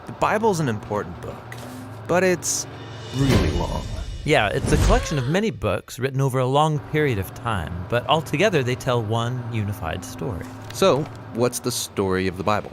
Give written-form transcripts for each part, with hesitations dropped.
The Bible's an important book, but it's really long. Yeah, it's a collection of many books written over a long period of time, but altogether they tell one unified story. So, what's the story of the Bible?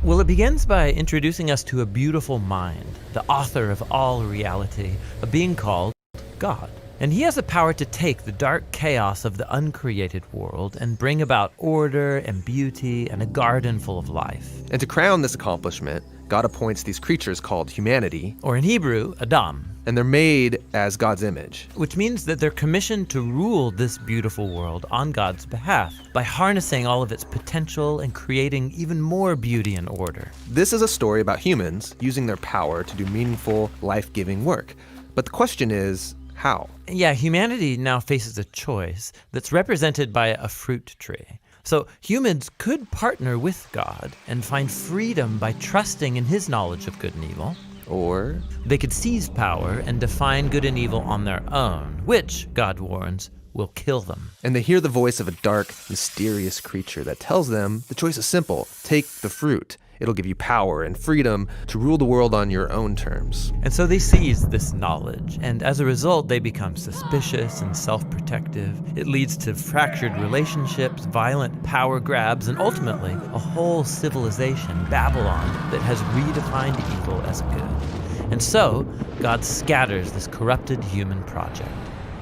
Well, it begins by introducing us to a beautiful mind, the author of all reality, a being called God. And he has the power to take the dark chaos of the uncreated world and bring about order and beauty and a garden full of life. And to crown this accomplishment, God appoints these creatures called humanity, Or in Hebrew, Adam. and they're made as God's image. Which means that they're commissioned to rule this beautiful world on God's behalf by harnessing all of its potential and creating even more beauty and order. This is a story about humans using their power to do meaningful, life-giving work. But the question is, how? Yeah, humanity now faces a choice that's represented by a fruit tree. So humans could partner with God and find freedom by trusting in his knowledge of good and evil. Or They could seize power and define good and evil on their own, which, God warns, will kill them. and they hear the voice of a dark, mysterious creature that tells them the choice is simple. Take the fruit. It'll give you power and freedom to rule the world on your own terms. And so they seize this knowledge, and as a result, they become suspicious and self-protective. It leads to fractured relationships, violent power grabs, and ultimately, a whole civilization, Babylon, that has redefined evil as good. And so, God scatters this corrupted human project.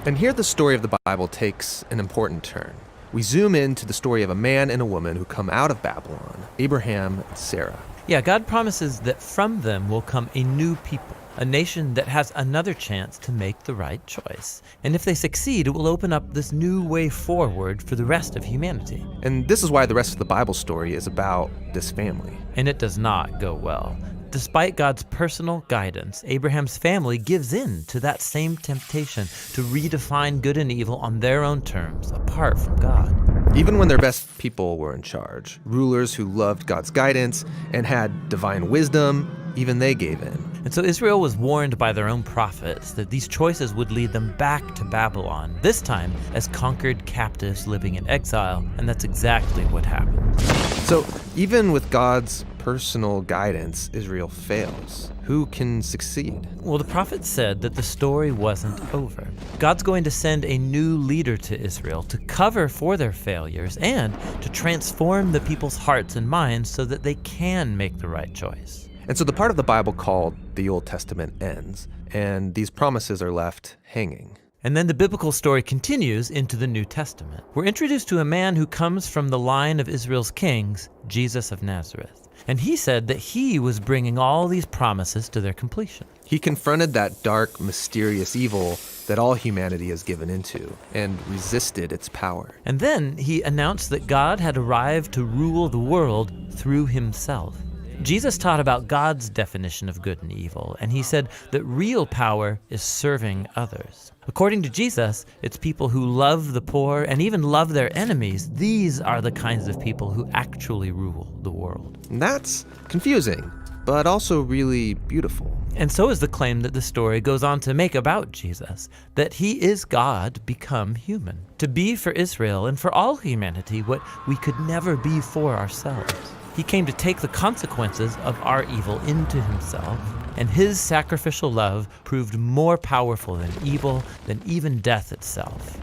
And here the story of the Bible takes an important turn. We zoom into the story of a man and a woman who come out of Babylon, Abraham and Sarah. Yeah, God promises that from them will come a new people, a nation that has another chance to make the right choice. And if they succeed, it will open up this new way forward for the rest of humanity. And this is why the rest of the Bible story is about this family. And it does not go well. Despite God's personal guidance, Abraham's family gives in to that same temptation to redefine good and evil on their own terms, apart from God. Even when their best people were in charge, rulers who loved God's guidance and had divine wisdom, even they gave in. And so Israel was warned by their own prophets that these choices would lead them back to Babylon, this time as conquered captives living in exile, and that's exactly what happened. So even with God's personal guidance, Israel fails. Who can succeed? Well, the prophet said that the story wasn't over. God's going to send a new leader to Israel to cover for their failures and to transform the people's hearts and minds so that they can make the right choice. And so the part of the Bible called the Old Testament ends, and these promises are left hanging. And then the biblical story continues into the New Testament. We're introduced to a man who comes from the line of Israel's kings, Jesus of Nazareth. And he said that he was bringing all these promises to their completion. He confronted that dark, mysterious evil that all humanity has given into and resisted its power. And then he announced that God had arrived to rule the world through himself. Jesus taught about God's definition of good and evil, and he said that real power is serving others. According to Jesus, it's people who love the poor and even love their enemies. These are the kinds of people who actually rule the world. And that's confusing, but also really beautiful. And so is the claim that the story goes on to make about Jesus, that he is God become human, to be for Israel and for all humanity what we could never be for ourselves. He came to take the consequences of our evil into himself, and his sacrificial love proved more powerful than evil, than even death itself.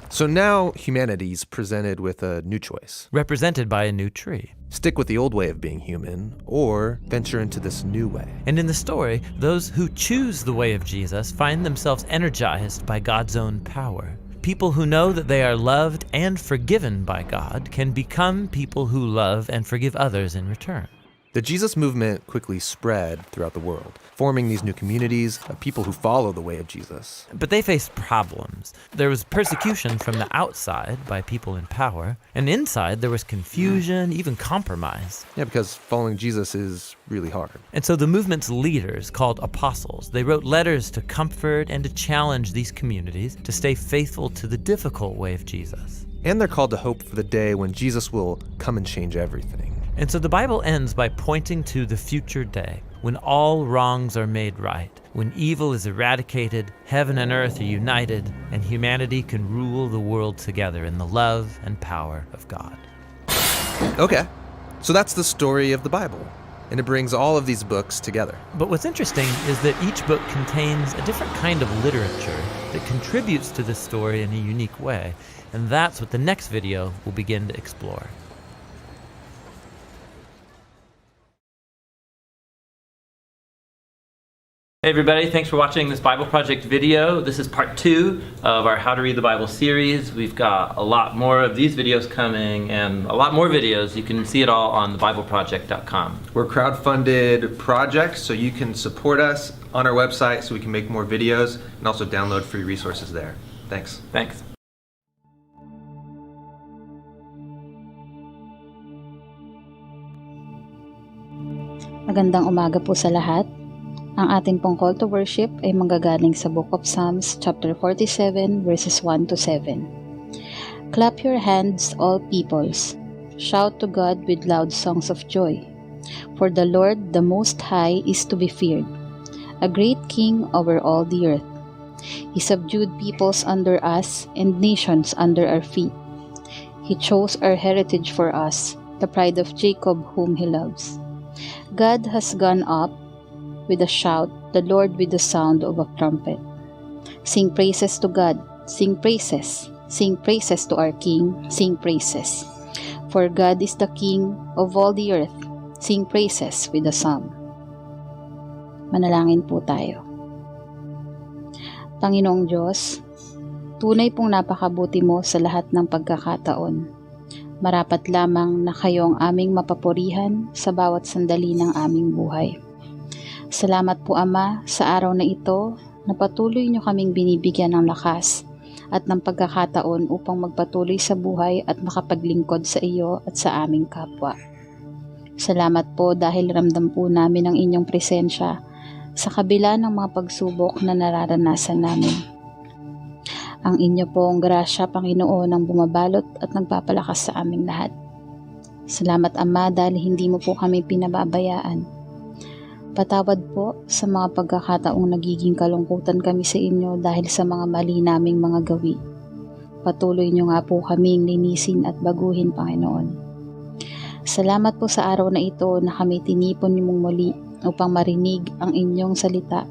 So now humanity's presented with a new choice. Represented by a new tree. Stick with the old way of being human, or venture into this new way. And in the story, those who choose the way of Jesus find themselves energized by God's own power. People who know that they are loved and forgiven by God can become people who love and forgive others in return. The Jesus movement quickly spread throughout the world, forming these new communities of people who follow the way of Jesus. But they faced problems. There was persecution from the outside by people in power, and inside there was confusion, even compromise. Yeah, because following Jesus is really hard. And so the movement's leaders, called apostles, they wrote letters to comfort and to challenge these communities to stay faithful to the difficult way of Jesus. And they're called to hope for the day when Jesus will come and change everything. And so the Bible ends by pointing to the future day, when all wrongs are made right, when evil is eradicated, heaven and earth are united, and humanity can rule the world together in the love and power of God. Okay, so that's the story of the Bible. and it brings all of these books together. But what's interesting is that each book contains a different kind of literature that contributes to the story in a unique way, and that's what the next video will begin to explore. Hey everybody, thanks for watching this Bible Project video. This is part 2 of our How to Read the Bible series. We've got a lot more of these videos coming and a lot more videos. You can see it all on thebibleproject.com. We're a crowdfunded project, so you can support us on our website so we can make more videos and also download free resources there. Thanks. Thanks. Magandang umaga po sa lahat. Ang ating pong call to worship ay manggagaling sa Book of Psalms chapter 47 verses 1 to 7. Clap your hands, all peoples. Shout to God with loud songs of joy. For the Lord, the Most High, is to be feared, a great King over all the earth. He subdued peoples under us and nations under our feet. He chose our heritage for us, the pride of Jacob whom He loves. God has gone up with a shout, the Lord with the sound of a trumpet. Sing praises to God, sing praises to our King, sing praises. For God is the King of all the earth, sing praises with a psalm. Manalangin po tayo. Panginoong Diyos, tunay pong napakabuti mo sa lahat ng pagkakataon. Marapat lamang na kayo ang aming mapapurihan sa bawat sandali ng aming buhay. Salamat po Ama sa araw na ito na patuloy niyo kaming binibigyan ng lakas at ng pagkakataon upang magpatuloy sa buhay at makapaglingkod sa iyo at sa aming kapwa. Salamat po dahil ramdam po namin ang inyong presensya sa kabila ng mga pagsubok na nararanasan namin. Ang inyo pong grasya, Panginoon, ang bumabalot at nagpapalakas sa aming lahat. Salamat Ama dahil hindi mo po kami pinababayaan. Patawad po sa mga pagkakataong nagiging kalungkutan kami sa inyo dahil sa mga mali naming mga gawi. Patuloy niyo nga po kaming linisin at baguhin, Panginoon. Salamat po sa araw na ito na kami tinipon niyo mong muli upang marinig ang inyong salita.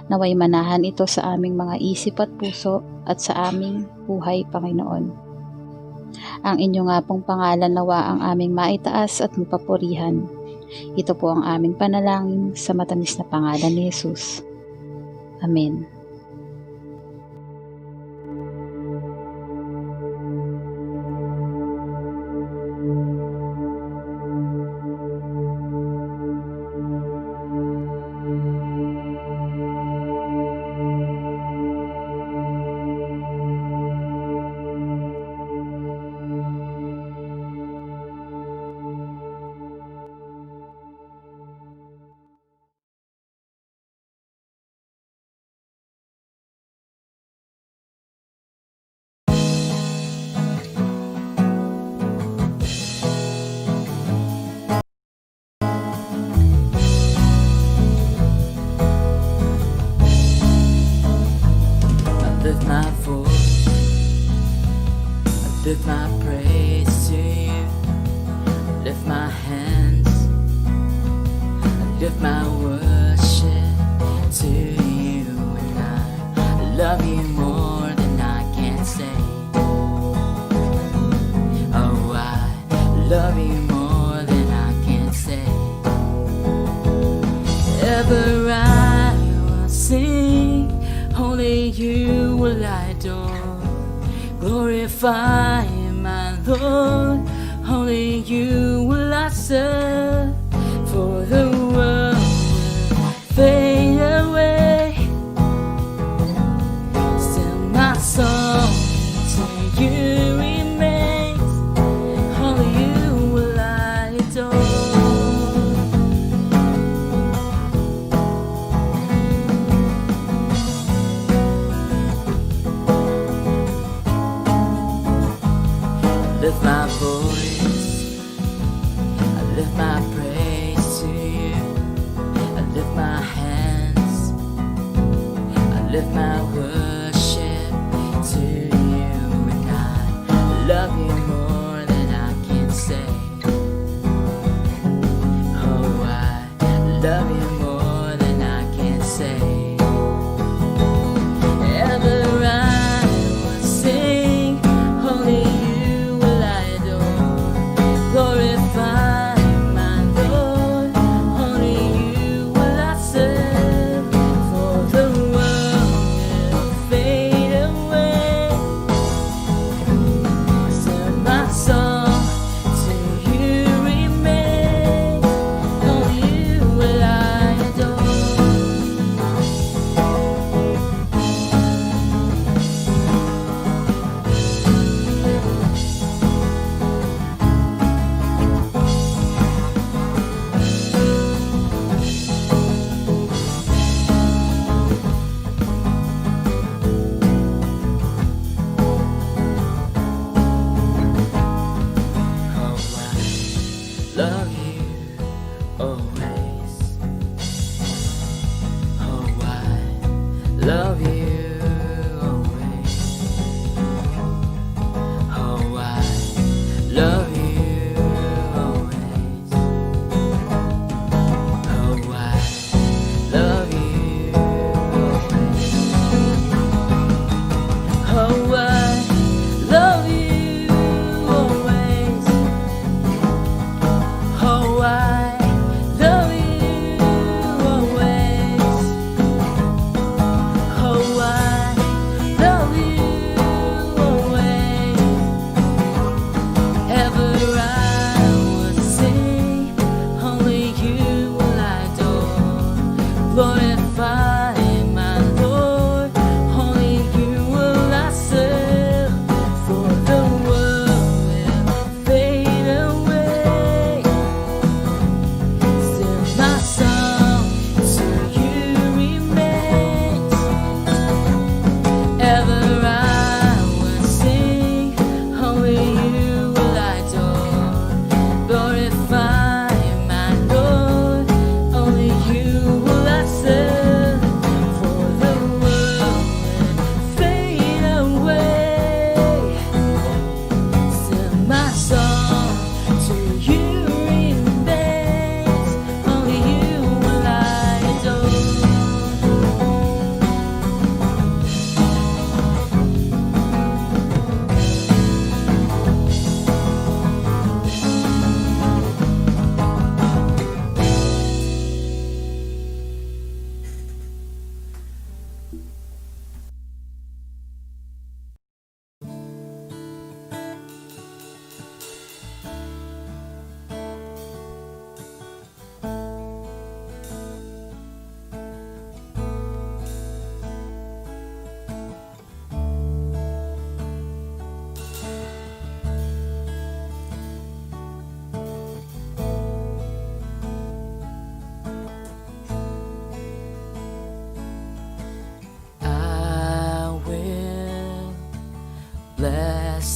Naway manahan ito sa aming mga isip at puso at sa aming buhay, Panginoon. Ang inyo nga pong pangalan nawa ang aming maitaas at mapapurihan. Ito po ang aming panalangin sa matamis na pangalan ni Jesus. Amen. Lift my voice, I lift my praise to you. Lift my hands, I lift my worship to you. And I love you more than I can say. Oh, I love you more than I can say. Ever I will sing, only you will I adore. Glorify my Lord, only you will I serve. For the world will fade away, still my song to you remains. Only you will I adore. Lift my voice, I lift my praise to you. I lift my hands, I lift my worship to you. And I love you more than I can say. Oh, I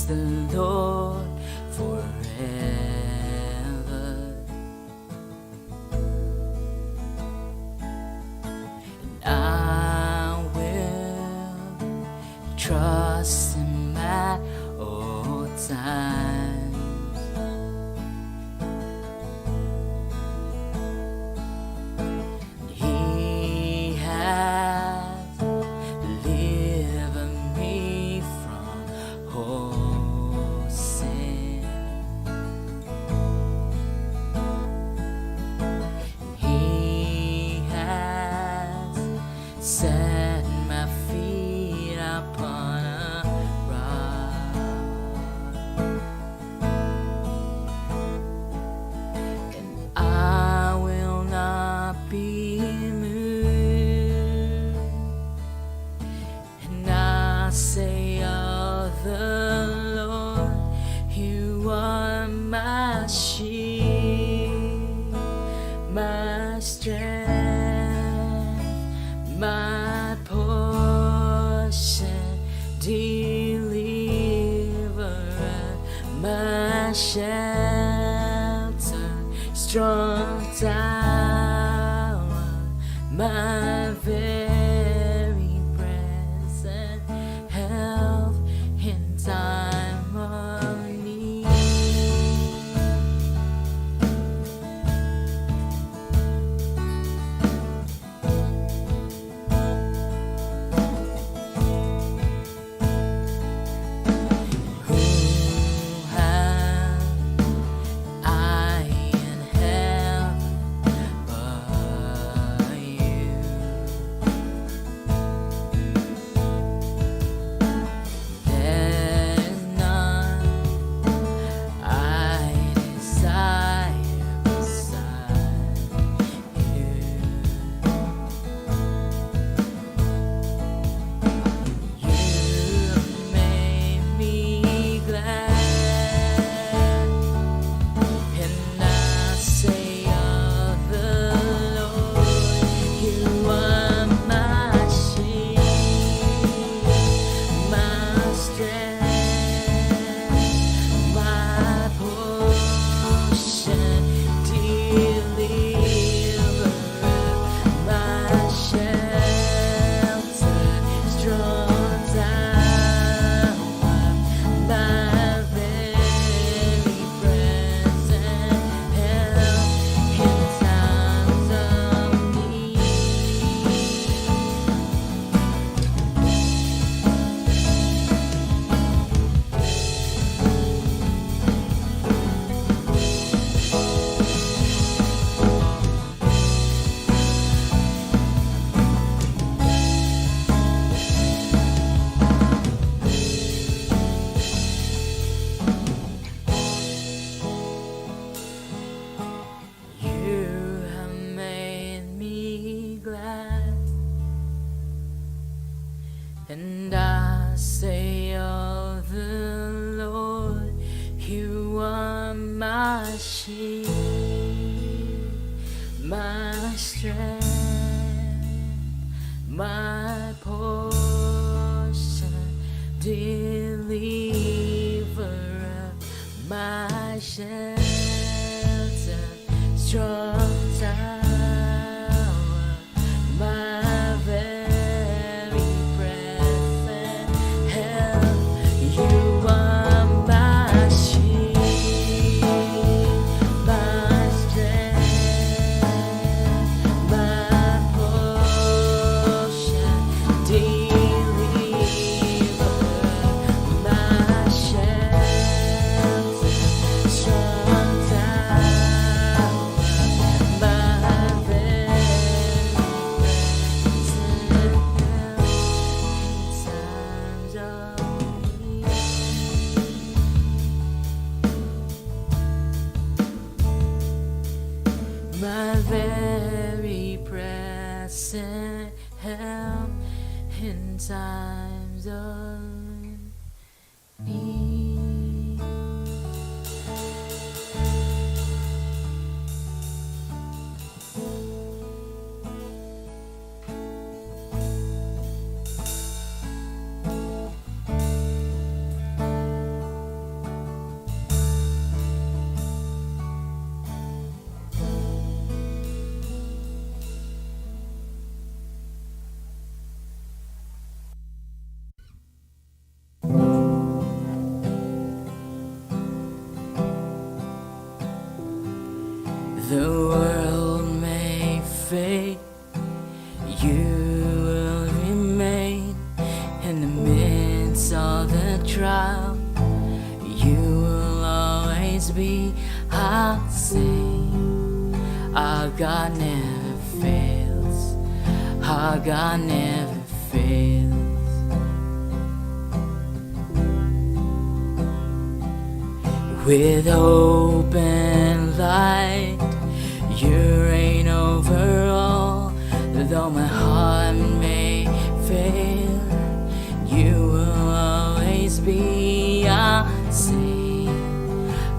trust the Lord forever. And I will trust Him at all times. He has delivered me from all sin. He has set my feet upon a rock, and I will not be moved. And I say of the Lord, You are my shield, my strength, my portion, deliverer, my shelter, strong tower, my very present help in time of need. Who have I in heaven but You? There's none I desire beside You. You made me glad, and I say of the Lord, You are my shield, my strength, my portion, deliverer, my shelter, strong tower, my very present help in times of need. You have made me glad, and I say of the Lord, You are my shield, my strength, my portion, deliverer, my shelter, strong tower, my very present help. You are my shield, my strength, my portion, deliverer, my shelter, strong tower, my very present help in times of need. My very present help in times of need. The world may fade, you will remain in the midst of the trial. You will always be, I'll say. Our God never fails. Our God never fails. With open light, you reign over all. Though my heart may fail, you will always be, I'll say.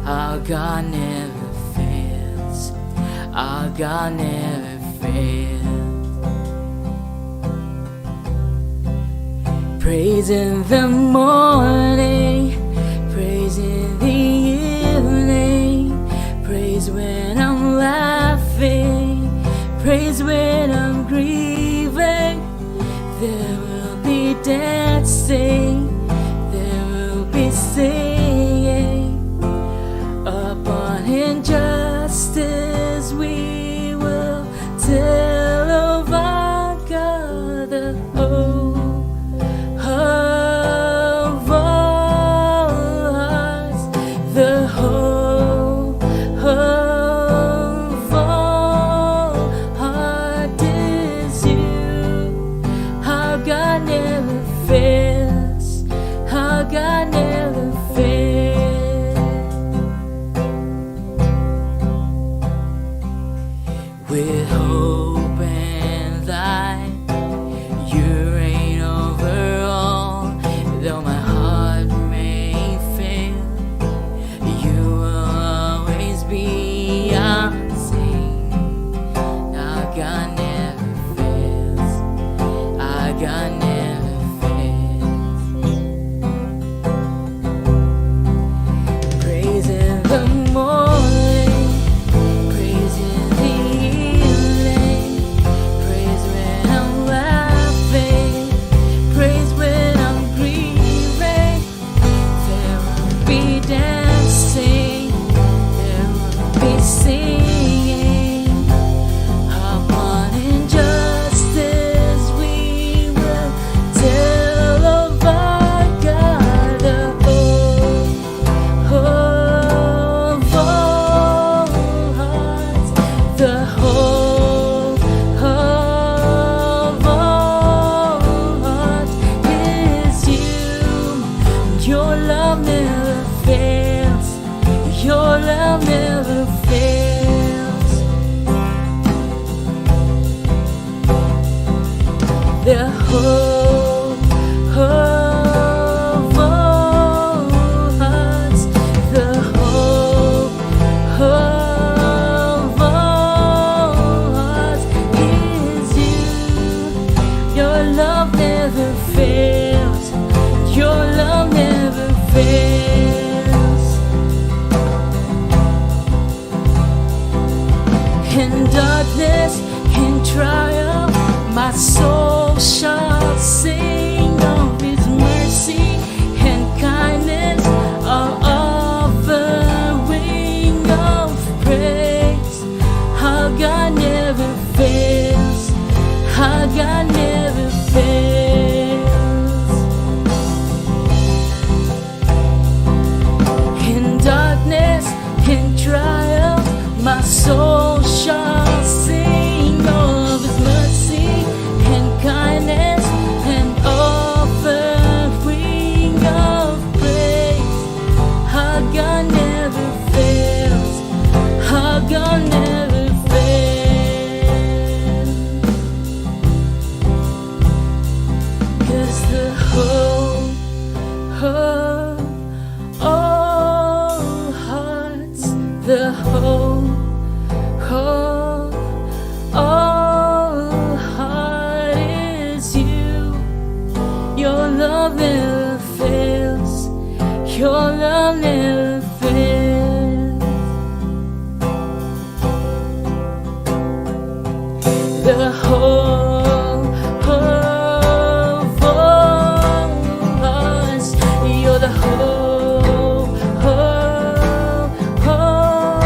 Our God never fails. Our God never fails. Praise in the morning, praise in the evening, praise when I'm laughing, praise when I'm grieving. There will be dancing, there will be singing. Upon injustice we will tell of our God, the hope of all hearts, the hope of all hearts is you. Our God never fails. Our God never fails. With hope and light, you reign over all. Though my heart may fail, you will always be, I'll sing. Our God never fails. Our God never fails. Praise in the morning, praise in the evening, praise when I'm laughing, praise when I'm grieving. There will be dancing, there will be singing. Upon injustice we will tell of our God, the hope of all hearts, the hope of all hearts is you. Your love never fails. Your love never fails. The hope of all hearts, the hope of all hearts is you. Your love never fails. Your love never fails. In darkness, in triumph, my soul shall sing of His mercy and kindness, our offering of praise. Our God never fails. Our God never fails. In darkness, in triumph, my soul shall sing of His mercy and kindness and offering of praise. Our God never fails. Our God never fails. 'Cause the hope of all hearts, the hope of all heart is you. Your love never fails. Your love never fails. The hope of all hearts, you're the hope of all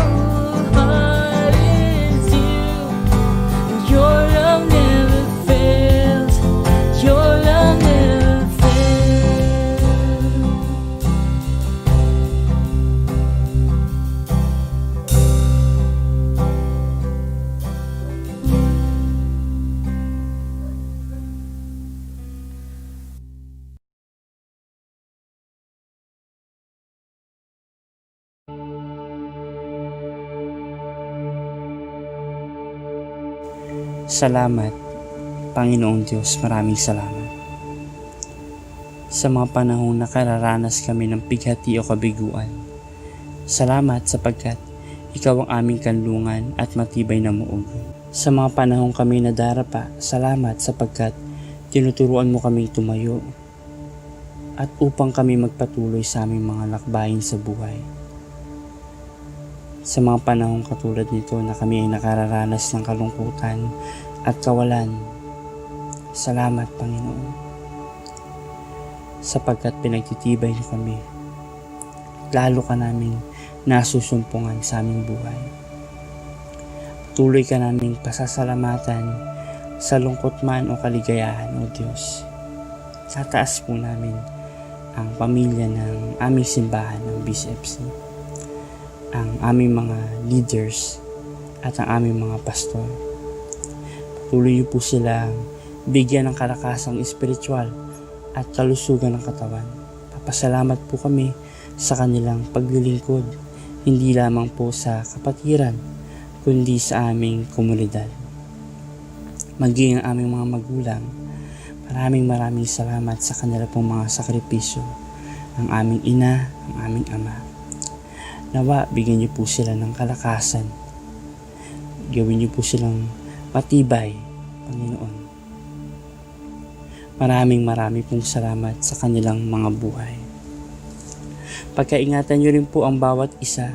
Salamat, Panginoong Diyos, maraming salamat. Sa mga panahong nakararanas kami ng pighati o kabiguan, salamat sapagkat Ikaw ang aming kanlungan at matibay na muog. Sa mga panahong kami nadarapa, salamat sapagkat tinuturuan mo kaming tumayo at upang kami magpatuloy sa aming mga lakbayin sa buhay. Sa mga panahong katulad nito na kami ay nakararanas ng kalungkutan at kawalan, salamat Panginoon, sapagkat pinagtitibay niyo kami. Lalo ka naming nasusumpungan sa aming buhay. Tuloy ka naming pasasalamatan sa lungkot man o kaligayahan, O Diyos. Tataas po namin ang pamilya ng aming simbahan ng BCFC, ang aming mga leaders at ang aming mga pastor. Patuloy niyo po silang bigyan ng kalakasang espiritual at kalusugan ng katawan. Papasalamat po kami sa kanilang paglilingkod, hindi lamang po sa kapatiran, kundi sa aming komunidad. Maging ang aming mga magulang, maraming salamat sa kanila pong mga sakripisyo, ang aming ina, ang aming ama. Nawa, bigyan niyo po sila ng kalakasan. Gawin niyo po silang matibay, Panginoon. Maraming pong salamat sa kanilang mga buhay. Pagkaingatan niyo rin po ang bawat isa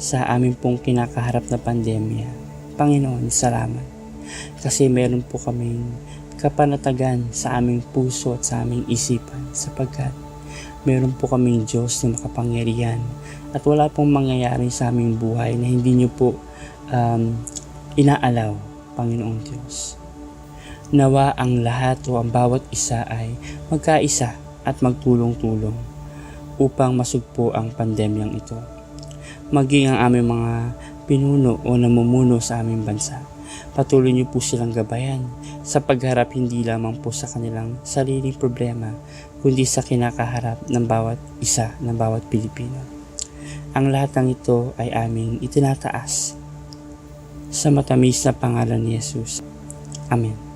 sa amin pong kinakaharap na pandemya. Panginoon, salamat. Kasi meron po kaming kapanatagan sa aming puso at sa aming isipan sapagkat meron po kaming Diyos na makapangyarihan at wala pong mangyayari sa aming buhay na hindi niyo po inaalaw, Panginoong Diyos. Nawa ang lahat o ang bawat isa ay magkaisa at magtulong-tulong upang masugpo ang pandemyang ito. Maging ang aming mga pinuno o namumuno sa aming bansa, patuloy niyo po silang gabayan sa pagharap hindi lamang po sa kanilang sariling problema, kundi sa kinakaharap ng bawat isa, ng bawat Pilipino. Ang lahat ng ito ay aming itinataas sa matamis na pangalan ni Jesus. Amen.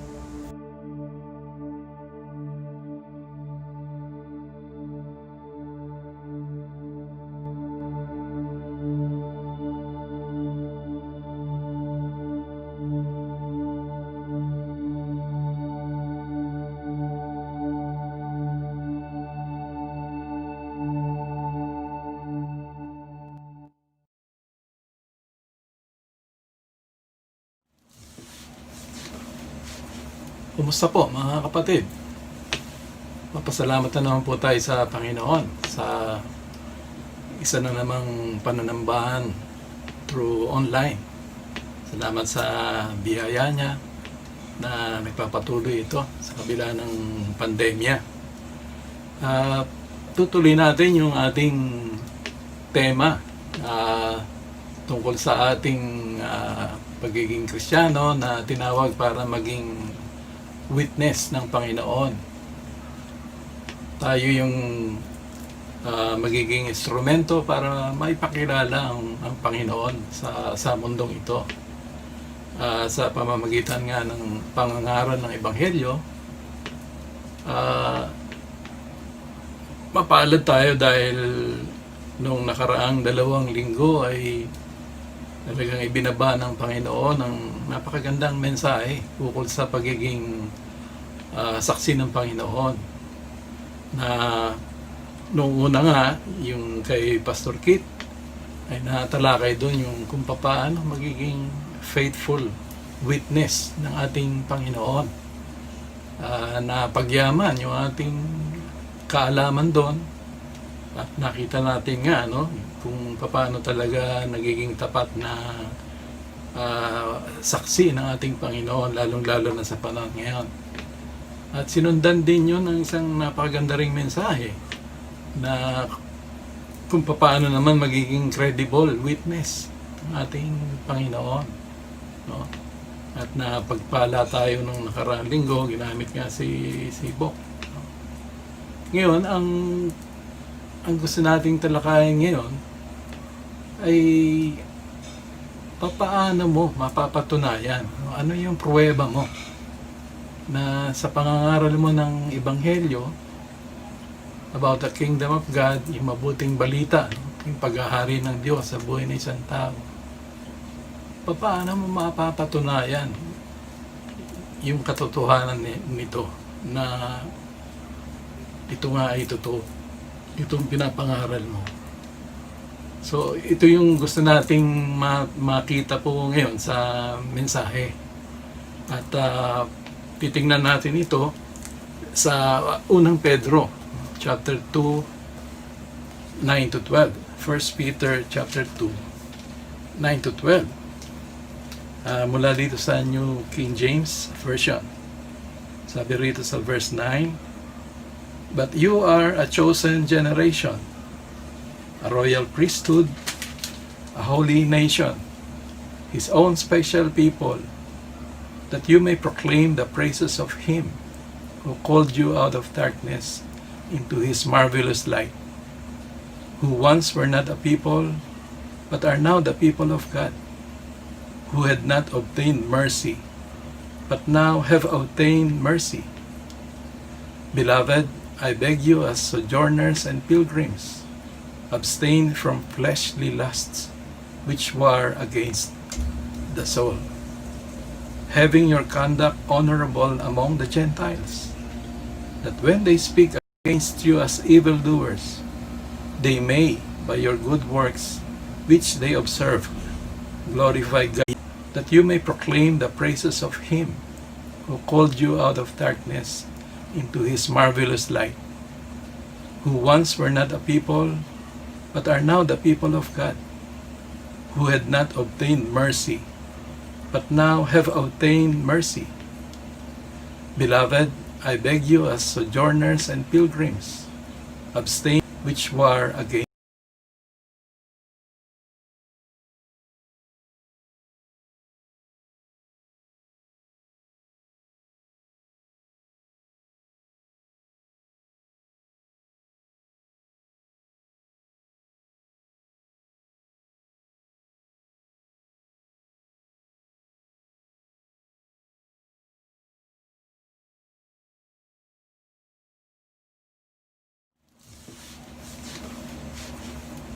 Kumusta po mga kapatid? Mapasalamat na naman po tayo sa Panginoon sa isa na namang pananambahan through online. Salamat sa biyaya niya na nagpapatuloy ito sa kabila ng pandemya. Tutuloy natin yung ating tema tungkol sa ating pagiging Kristiyano na tinawag para maging witness ng Panginoon. Tayo yung magiging instrumento para maipakilala ang Panginoon sa mundong ito. Sa pamamagitan nga ng pangangaral ng Ebanghelyo, mapalad tayo dahil nung nakaraang 2 linggo ay talagang ibinaba ng Panginoon ang napakagandang mensahe ukol sa pagiging saksi ng Panginoon. Na noong una nga, yung kay Pastor Kit, ay natalakay doon yung kung paano magiging faithful witness ng ating Panginoon. Na pagyaman yung ating kaalaman doon at nakita natin nga kung paano talaga nagiging tapat na saksi ng ating Panginoon, lalong-lalo na sa panahon ngayon. At sinundan din yun ng isang napakaganda ring mensahe na kung paano naman magiging credible witness ng ating Panginoon. No? At napagpala tayo nung nakaraang linggo, ginamit nga si Bok. No? Ngayon, ang gusto nating talakayin ngayon ay papaano mo mapapatunayan? Ano yung pruweba mo na sa pangangaral mo ng Ebanghelyo about the kingdom of God, yung mabuting balita, yung paghahari ng Diyos sa buhay ng isang tao? Paano mo mapapatunayan yung katotohanan nito na ito nga ay totoo, itong pinapangaral mo? So, ito yung gusto nating makita po ngayon sa mensahe. At titingnan natin ito sa unang Pedro, chapter 2, 9 to 12. 1 Peter chapter 2, 9 to 12. Mula dito sa New King James Version. Sabi rito sa verse 9, "But you are a chosen generation, a royal priesthood, a holy nation, His own special people, that you may proclaim the praises of Him who called you out of darkness into His marvelous light, who once were not a people, but are now the people of God, who had not obtained mercy, but now have obtained mercy. Beloved, I beg you as sojourners and pilgrims, abstain from fleshly lusts which war against the soul, having your conduct honorable among the Gentiles, that when they speak against you as evildoers, they may, by your good works which they observe, glorify God, that you may proclaim the praises of Him who called you out of darkness into His marvelous light, who once were not a people, but are now the people of God, who had not obtained mercy, but now have obtained mercy. Beloved, I beg you as sojourners and pilgrims, abstain which war against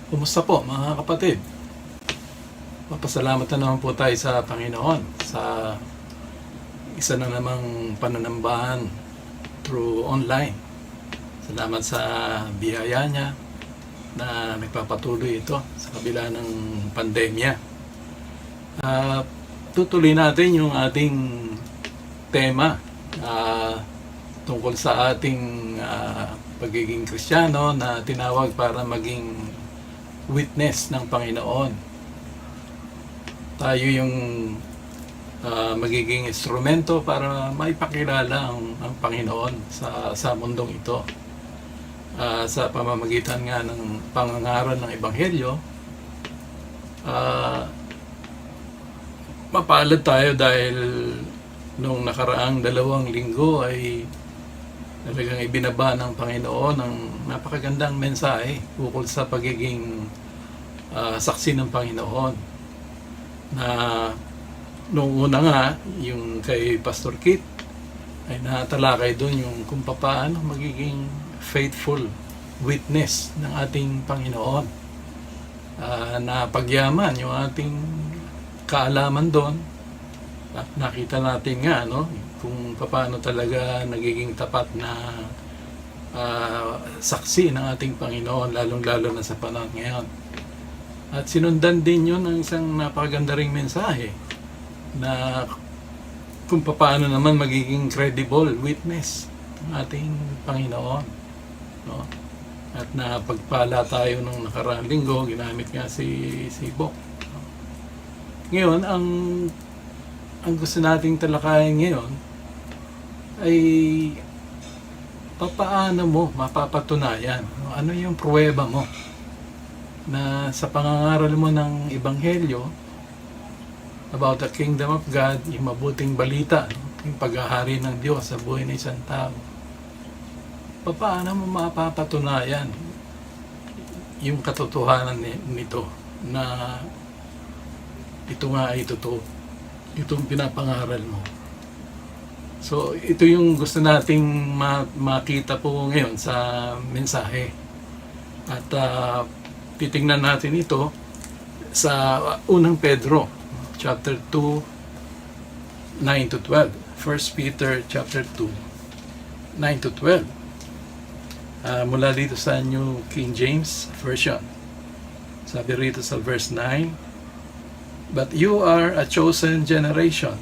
Kumusta po mga kapatid? Papasalamat na naman po tayo sa Panginoon sa isa na namang pananambahan through online. Salamat sa biyaya niya na nagpapatuloy ito sa kabila ng pandemya. Tutuloy natin yung ating tema tungkol sa ating pagiging Kristiyano na tinawag para maging witness ng Panginoon. Tayo yung magiging instrumento para maipakilala ang Panginoon sa mundong ito. Sa pamamagitan nga ng pangangaral ng Ebanghelyo, mapalad tayo dahil nung nakaraang 2 linggo ay talagang ibinaba ng Panginoon ang napakagandang mensahe ukol sa pagiging saksi ng Panginoon. Na nung una nga, yung kay Pastor Kit, ay natalakay doon yung kung paano magiging faithful witness ng ating Panginoon. Na pagyaman yung ating kaalaman doon. At nakita natin nga, kung paano talaga nagiging tapat na saksi ng ating Panginoon, lalong-lalo na sa panahon ngayon. At sinundan din yun ng isang napakaganda ring mensahe na kung paano naman magiging credible witness ng ating Panginoon. No? At napagpala tayo nung nakaraang linggo, ginamit nga si Bok. Ngayon, ang gusto nating talakayan ngayon ay paano mo mapapatunayan, ano yung pruweba mo na sa pangangaral mo ng Ebanghelyo about the kingdom of God, yung mabuting balita, yung paghahari ng Diyos sa buhay ng isang tao. Paano mo mapapatunayan yung katotohanan nito na ito nga ay totoo. Itong pinapangaral mo. So, ito yung gusto nating makita po ngayon sa mensahe. At titingnan natin ito sa unang Pedro, chapter 2, 9 to 12. 1 Peter chapter 2, 9 to 12. Mula dito sa New King James Version. Sabi rito sa verse 9, "But you are a chosen generation,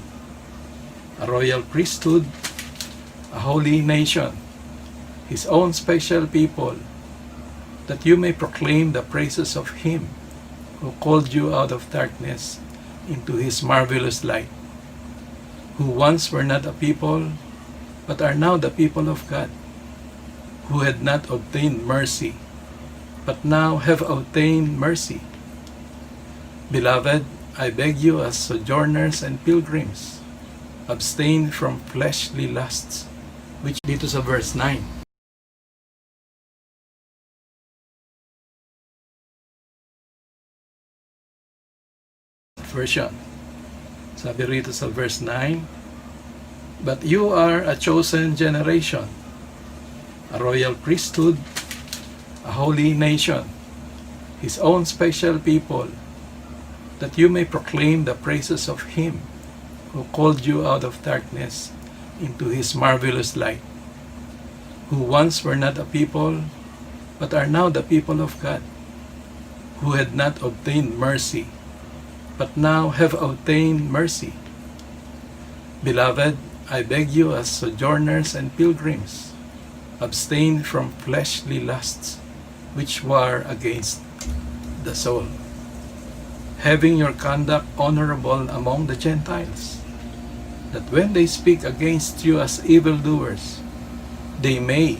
a royal priesthood, a holy nation, His own special people, that you may proclaim the praises of Him who called you out of darkness into His marvelous light, who once were not a people, but are now the people of God, who had not obtained mercy, but now have obtained mercy. Beloved, I beg you as sojourners and pilgrims, abstain from fleshly lusts," which dito sa verse 9. Version. Sabi rito sa verse 9, "But you are a chosen generation, a royal priesthood, a holy nation, His own special people, that you may proclaim the praises of Him who called you out of darkness into His marvelous light, who once were not a people, but are now the people of God, who had not obtained mercy, but now have obtained mercy. Beloved, I beg you as sojourners and pilgrims, abstain from fleshly lusts, which war against the soul, having your conduct honorable among the Gentiles, that when they speak against you as evildoers, they may